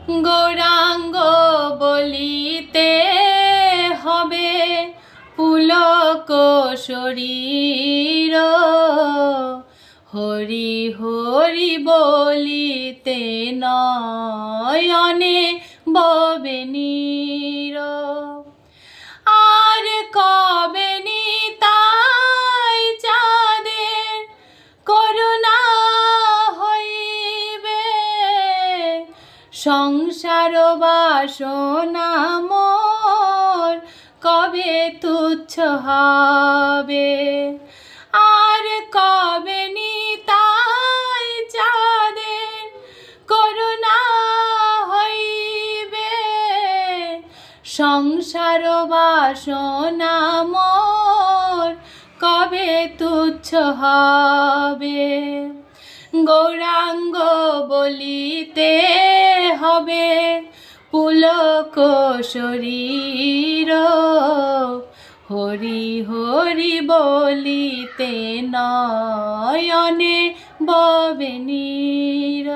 গৌরাঙ্গ বলিতে হবে পুলক শরীর, হরি হরি বলিতে নয়নে ববে নীর। আর কবে নিতাই চাঁদের করুণা হইবে, সংসার বাসনা মোর কবে তুচ্ছ হবে। আর কবে নিতাই চাঁদের করুণা হইবে, সংসার বাসনা মোর কবে তুচ্ছ হবে। গৌরাঙ্গ বলিতে হবে পুলক শরীর, হরি হরি বলিতে নয়নে ববে নীর।